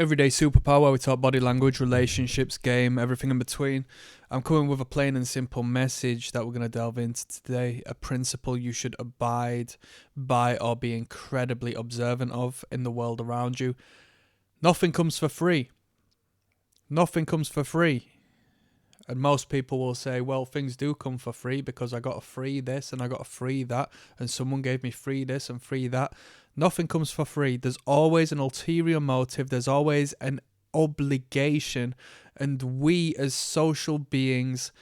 Everyday superpower, where we talk body language, relationships, game, everything in between. I'm coming with a plain and simple message that we're going to delve into today. A principle you should abide by or be incredibly observant of in the world around you. Nothing comes for free. Nothing comes for free. And most people will say, well, things do come for free because I got a free this and I got a free that and someone gave me free this and free that. Nothing comes for free. There's always an ulterior motive. There's always an obligation. And we as social beings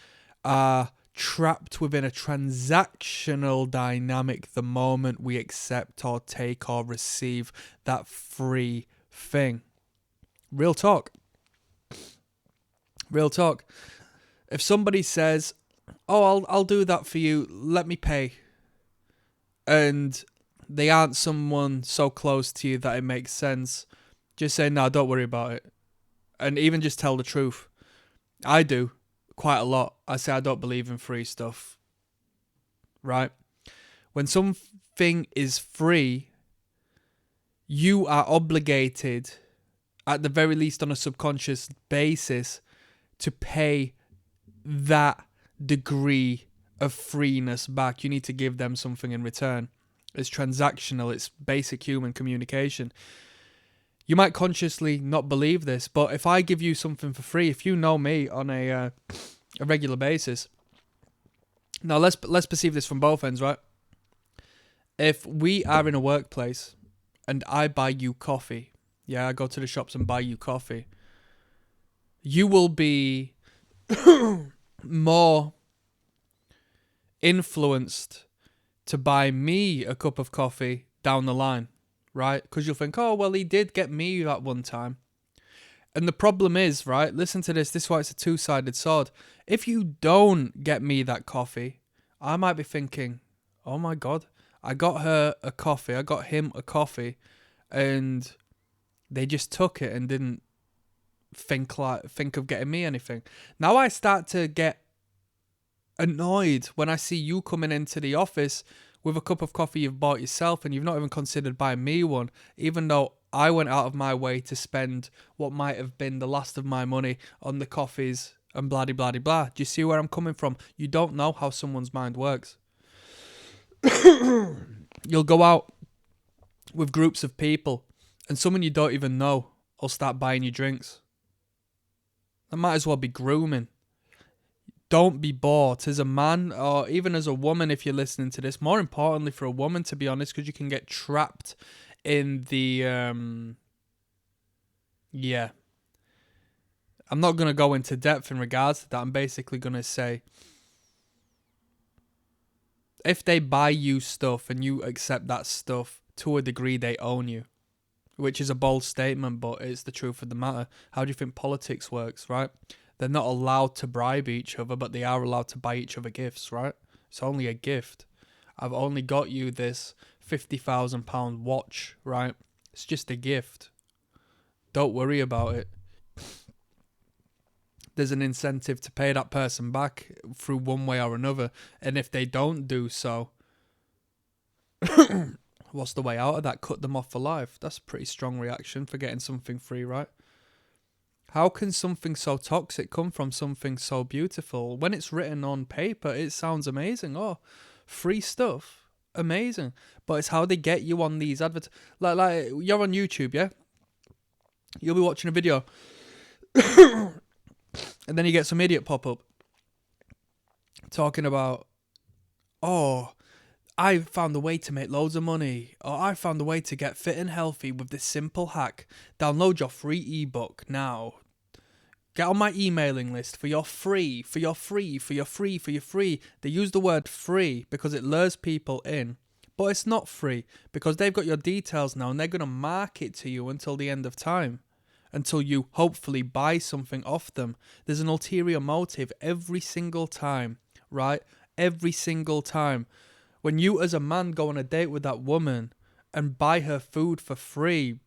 are trapped within a transactional dynamic the moment we accept or take or receive that free thing. Real talk. Real talk. If somebody says, oh, I'll do that for you, let me pay, and they aren't someone so close to you that it makes sense, just say, no, don't worry about it. And even just tell the truth. I do quite a lot. I say I don't believe in free stuff. Right? When something is free, you are obligated, at the very least on a subconscious basis, to pay that degree of freeness back. You need to give them something in return. It's transactional. It's basic human communication. You might consciously not believe this, but if I give you something for free, if you know me on a regular basis, now let's perceive this from both ends, right? If we are in a workplace and I buy you coffee, I go to the shops and buy you coffee, you will be more influenced to buy me a cup of coffee down the line, right? Because you'll think, oh, well, he did get me that one time. And the problem is, right, listen to this is why it's a two-sided sword. If you don't get me that coffee, I might be thinking, oh my God, I got her a coffee, I got him a coffee, and they just took it and didn't think of getting me anything. Now I start to get annoyed when I see you coming into the office with a cup of coffee you've bought yourself and you've not even considered buying me one, even though I went out of my way to spend what might have been the last of my money on the coffees and blah blah blah blah. Do you see where I'm coming from? You don't know how someone's mind works. You'll go out with groups of people and someone you don't even know will start buying you drinks. That might as well be grooming. Don't be bought as a man or even as a woman if you're listening to this. More importantly for a woman, to be honest, because you can get trapped in the... I'm not going to go into depth in regards to that. I'm basically going to say, if they buy you stuff and you accept that stuff, to a degree they own you. Which is a bold statement, but it's the truth of the matter. How do you think politics works, right? They're not allowed to bribe each other, but they are allowed to buy each other gifts, right? It's only a gift. I've only got you this £50,000 watch, right? It's just a gift. Don't worry about it. There's an incentive to pay that person back through one way or another. And if they don't do so, what's the way out of that? Cut them off for life. That's a pretty strong reaction for getting something free, right? How can something so toxic come from something so beautiful? When it's written on paper, it sounds amazing. Oh, free stuff. Amazing. But it's how they get you on these adverts. Like you're on YouTube, yeah? You'll be watching a video. And then you get some idiot pop up talking about, oh, I found a way to make loads of money, or I found a way to get fit and healthy with this simple hack. Download your free ebook now. Get on my emailing list for your free. They use the word free because it lures people in, but it's not free because they've got your details now and they're going to market to you until the end of time, until you hopefully buy something off them. There's an ulterior motive every single time, right? Every single time. When you as a man go on a date with that woman and buy her food for free,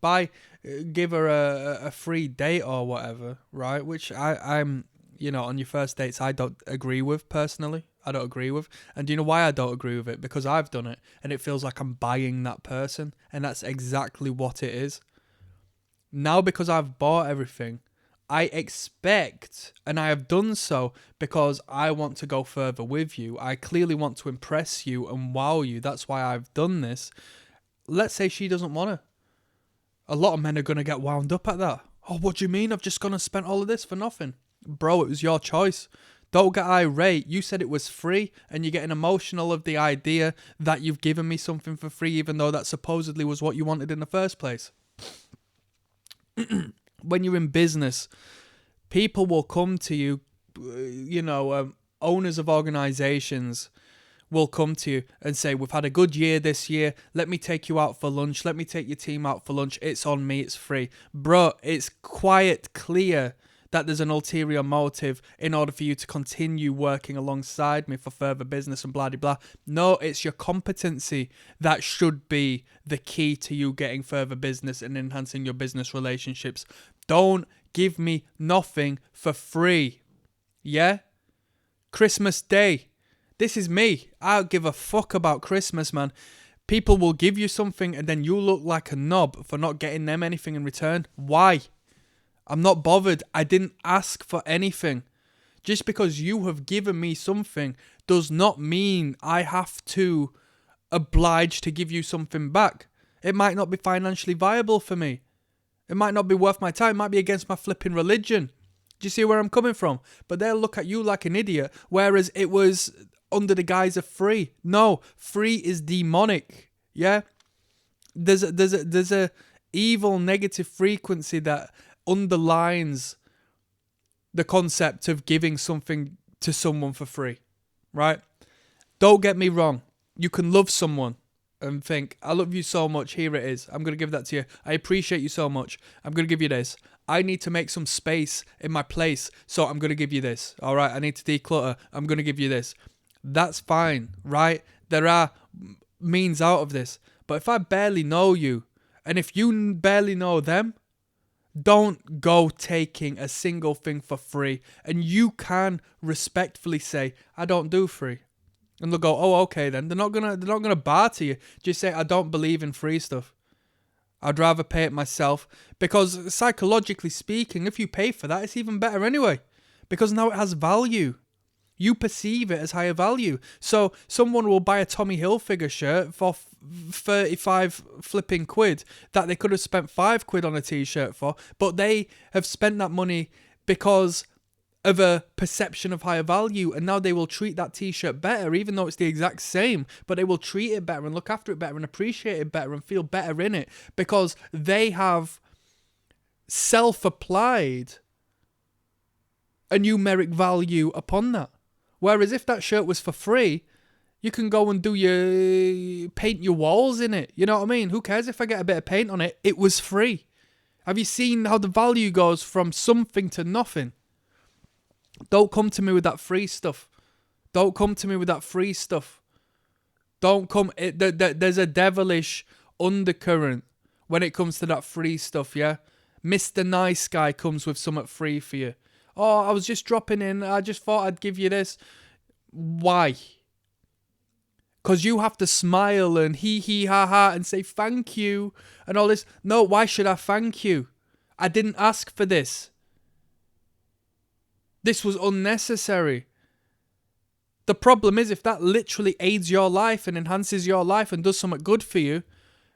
give her a free date or whatever, right? Which I'm, on your first dates, I don't agree with personally. I don't agree with. And do you know why I don't agree with it? Because I've done it and it feels like I'm buying that person. And that's exactly what it is. Now, because I've bought everything, I expect, and I have done so because I want to go further with you. I clearly want to impress you and wow you. That's why I've done this. Let's say she doesn't want to. A lot of men are going to get wound up at that. Oh, what do you mean? I've just gone and spent all of this for nothing. Bro, it was your choice. Don't get irate. You said it was free, and you're getting emotional of the idea that you've given me something for free, even though that supposedly was what you wanted in the first place. When you're in business, people will come to you, owners of organizations will come to you and say, we've had a good year this year. Let me take you out for lunch. Let me take your team out for lunch. It's on me. It's free. Bro, it's quite clear that there's an ulterior motive in order for you to continue working alongside me for further business and blah, blah, blah. No, it's your competency that should be the key to you getting further business and enhancing your business relationships. Don't give me nothing for free. Yeah? Christmas Day. This is me. I don't give a fuck about Christmas, man. People will give you something and then you look like a knob for not getting them anything in return. Why? I'm not bothered. I didn't ask for anything. Just because you have given me something does not mean I have to oblige to give you something back. It might not be financially viable for me. It might not be worth my time. It might be against my flipping religion. Do you see where I'm coming from? But they'll look at you like an idiot, whereas it was under the guise of free. No, free is demonic. Yeah? There's a evil negative frequency that underlines the concept of giving something to someone for free, right? Don't get me wrong. You can love someone and think, I love you so much, here it is. I'm going to give that to you. I appreciate you so much. I'm going to give you this. I need to make some space in my place, so I'm going to give you this. All right, I need to declutter. I'm going to give you this. That's fine, right? There are means out of this. But if I barely know you, and if you barely know them, don't go taking a single thing for free. And you can respectfully say, I don't do free. And they'll go, oh, okay then. They're not gonna bar to you. Just say, I don't believe in free stuff. I'd rather pay it myself. Because psychologically speaking, if you pay for that, it's even better anyway. Because now it has value. You perceive it as higher value. So someone will buy a Tommy Hilfiger shirt for 35 flipping quid that they could have spent 5 quid on a t-shirt for, but they have spent that money because of a perception of higher value, and now they will treat that t-shirt better, even though it's the exact same, but they will treat it better and look after it better and appreciate it better and feel better in it because they have self-applied a numeric value upon that. Whereas if that shirt was for free, you can go and paint your walls in it. You know what I mean? Who cares if I get a bit of paint on it? It was free. Have you seen how the value goes from something to nothing? Don't come to me with that free stuff. Don't come to me with that free stuff. Don't come. There's a devilish undercurrent when it comes to that free stuff, yeah? Mr. Nice Guy comes with something free for you. Oh, I was just dropping in. I just thought I'd give you this. Why? Because you have to smile and hee ha ha and say thank you and all this. No, why should I thank you? I didn't ask for this. This was unnecessary. The problem is if that literally aids your life and enhances your life and does something good for you,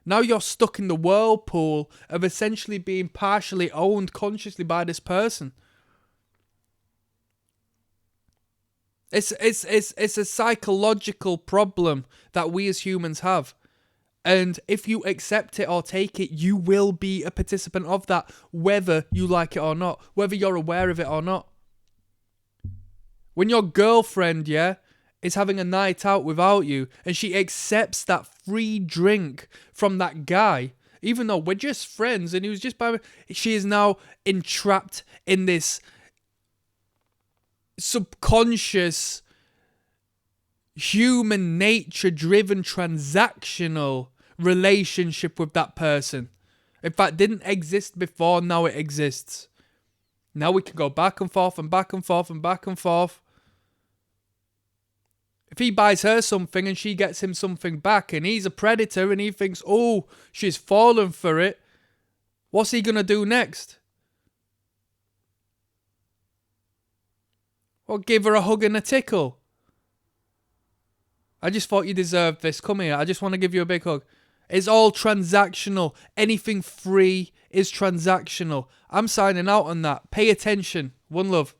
now you're stuck in the whirlpool of essentially being partially owned consciously by this person. It's a psychological problem that we as humans have. And if you accept it or take it, you will be a participant of that, whether you like it or not, whether you're aware of it or not. When your girlfriend, is having a night out without you and she accepts that free drink from that guy, even though we're just friends and he was just by me, she is now entrapped in this subconscious, human nature driven transactional relationship with that person. In fact, didn't exist before, now it exists. Now we can go back and forth and back and forth and back and forth. If he buys her something and she gets him something back and he's a predator and he thinks, oh, she's fallen for it. What's he going to do next? Or give her a hug and a tickle? I just thought you deserved this. Come here. I just want to give you a big hug. It's all transactional. Anything free is transactional. I'm signing out on that. Pay attention. One love.